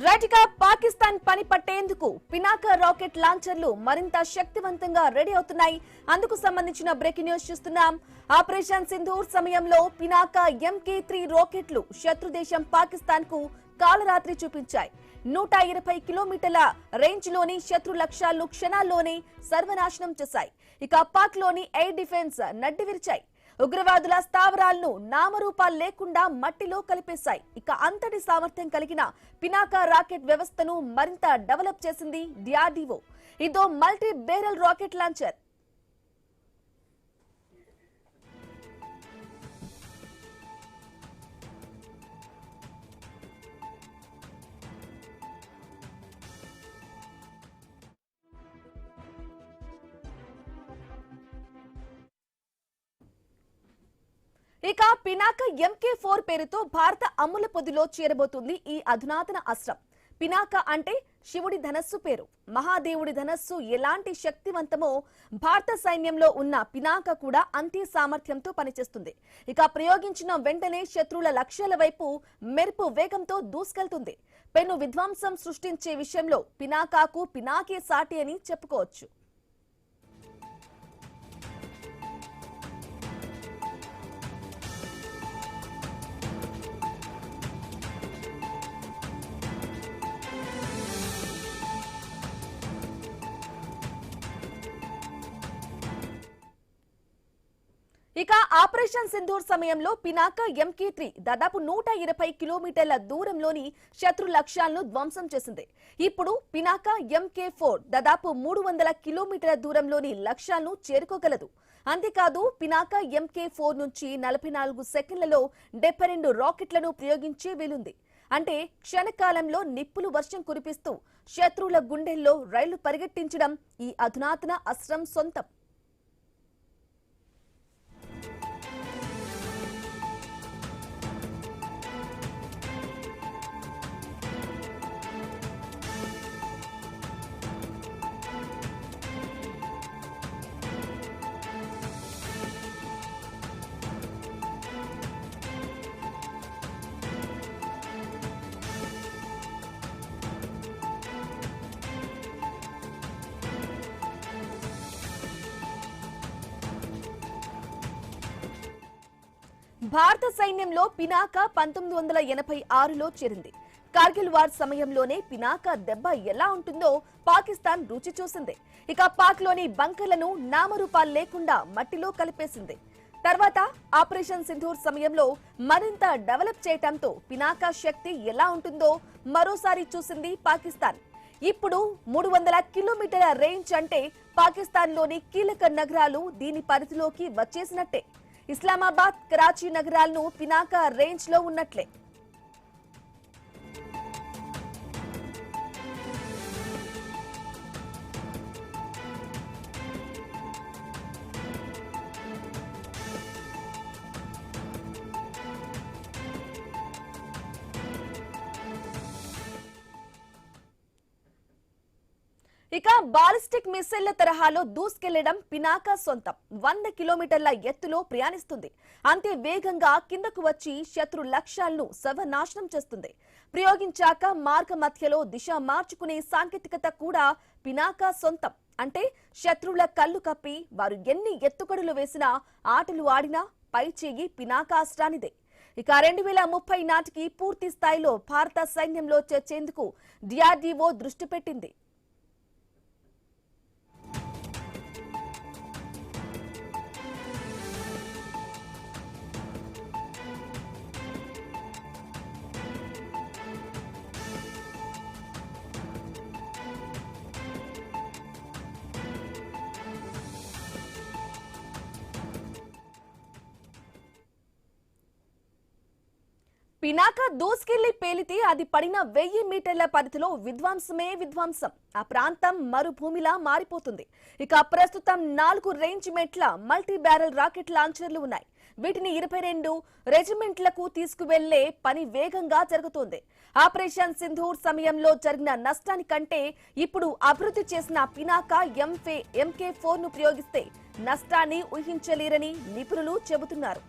రైట్గా పాకిస్తాన్ పని పట్టేందుకు పినాకా రాకెట్ లాంచర్లు మరింత శక్తివంతంగా రెడీ అవుతున్నాయి. అందుకు సంబంధించిన బ్రేకింగ్ న్యూస్ చూస్తున్నాం. ఆపరేషన్ సింధూర్ సమయంలో పినాకా MK3 రాకెట్లు శత్రు దేశం పాకిస్తాన్ కు కాలరాత్రి చూపించాయి. 120 కిలోమీటర్ల రేంజ్ లోని శత్రు లక్ష్యాలను క్షణాల్లోనే సర్వనాశనం చేశాయి. ఇక పాక్ లోని ఎయిర్ డిఫెన్స్ నడ్డి విరిచాయి. ఉగ్రవాదుల స్థావరాలను నామరూపాలు లేకుండా మట్టిలో కలిపేశాయి. ఇక అంతటి సామర్థ్యం కలిగిన పినాకా రాకెట్ వ్యవస్థను మరింత డెవలప్ చేసింది DRDO. ఇదో మల్టీ బేరల్ రాకెట్ లాంచర్. ఇక పినాకా MK4 పేరుతో భారత అమ్ముల పొదిలో చేరబోతుంది ఈ అధునాతన అస్త్రం. పినాకా అంటే శివుడి ధనస్సు పేరు. మహాదేవుడి ధనస్సు ఎలాంటి శక్తివంతమో భారత సైన్యంలో ఉన్న పినాకా కూడా అంతే సామర్థ్యంతో పనిచేస్తుంది. ఇక ప్రయోగించిన వెంటనే శత్రువుల లక్ష్యాల వైపు మెరుపు వేగంతో దూసుకెళ్తుంది. పెను విధ్వంసం సృష్టించే విషయంలో పినాకాకు పినాకే సాటి అని చెప్పుకోవచ్చు. ఇక ఆపరేషన్ సింధూర్ సమయంలో పినాకా MK3 దాదాపు 120 కిలోమీటర్ల దూరంలోని శత్రు లక్ష్యాలను ధ్వంసం చేసింది. ఇప్పుడు పినాకా MK4 దాదాపు 300 కిలోమీటర్ల దూరంలోని లక్ష్యాలను చేరుకోగలదు. అంతేకాదు పినాకా MK4 నుంచి 44 సెకండ్లలో 72 రాకెట్లను ప్రయోగించే వీలుంది. అంటే క్షణకాలంలో నిప్పులు వర్షం కురిపిస్తూ శత్రువుల గుండెల్లో రైళ్లు పరిగెట్టించడం ఈ అధునాతన అస్త్రం సొంతం. భారత సైన్యంలో పినాకా 1986లో చేరింది. కార్గిల్ వార్ సమయంలోనే పినాకా దెబ్బ ఎలా ఉంటుందో పాకిస్తాన్ రుచి చూసింది. ఇక పాక్ లోని బంకర్లను నామరూపాలు లేకుండా మట్టిలో కలిపేసింది. తర్వాత ఆపరేషన్ సింధూర్ సమయంలో మరింత డెవలప్ చేయటంతో పినాకా శక్తి ఎలా ఉంటుందో మరోసారి చూసింది పాకిస్తాన్. ఇప్పుడు 300 కిలోమీటర్ల రేంజ్ అంటే పాకిస్తాన్ లోని కీలక నగరాలు దీని పరిధిలోకి వచ్చేసినట్టే. ఇస్లామాబాద్, కరాచీ నగరాలను పినాకా రేంజ్ లో ఉన్నట్లే. ఇక బాలిస్టిక్ మిసైళ్ల తరహాలో దూసుకెళ్లడం పినాకా సొంతం. 100 కిలోమీటర్ల ఎత్తులో ప్రయాణిస్తుంది. అంతే వేగంగా కిందకు వచ్చి శత్రు లక్ష్యాలను సర్వనాశనం చేస్తుంది. ప్రయోగించాక మార్గ మధ్యలో దిశ మార్చుకునే సాంకేతికత కూడా పినాకా సొంతం. అంటే శత్రువుల కళ్ళు కప్పి వారు ఎన్ని ఎత్తుగడులు వేసినా ఆటలు ఆడినా పై చేయి పినాకా అస్త్రానిదే. ఇక 2030 నాటికి పూర్తి స్థాయిలో భారత సైన్యంలో చేర్చేందుకు DRDO దృష్టి పెట్టింది. పినాకా దూసుకెళ్లి పేలితే అది పడిన 1000 మీటర్ల పరిధిలో విధ్వంసమే విధ్వంసం. ఆ ప్రాంతం మరుభూమిలా మారిపోతుంది. ఇక ప్రస్తుతం 4 రేంజ్ మెట్ల మల్టీ బ్యారల్ రాకెట్ లాంచర్లు ఉన్నాయి. వీటిని 22 రెజిమెంట్లకు తీసుకువెళ్లే పని వేగంగా జరుగుతోంది. ఆపరేషన్ సింధూర్ సమయంలో జరిగిన నష్టానికంటే ఇప్పుడు అభివృద్ధి చేసిన పినాకా MK4 ను ప్రయోగిస్తే నష్టాన్ని ఊహించలేరని నిపుణులు చెబుతున్నారు.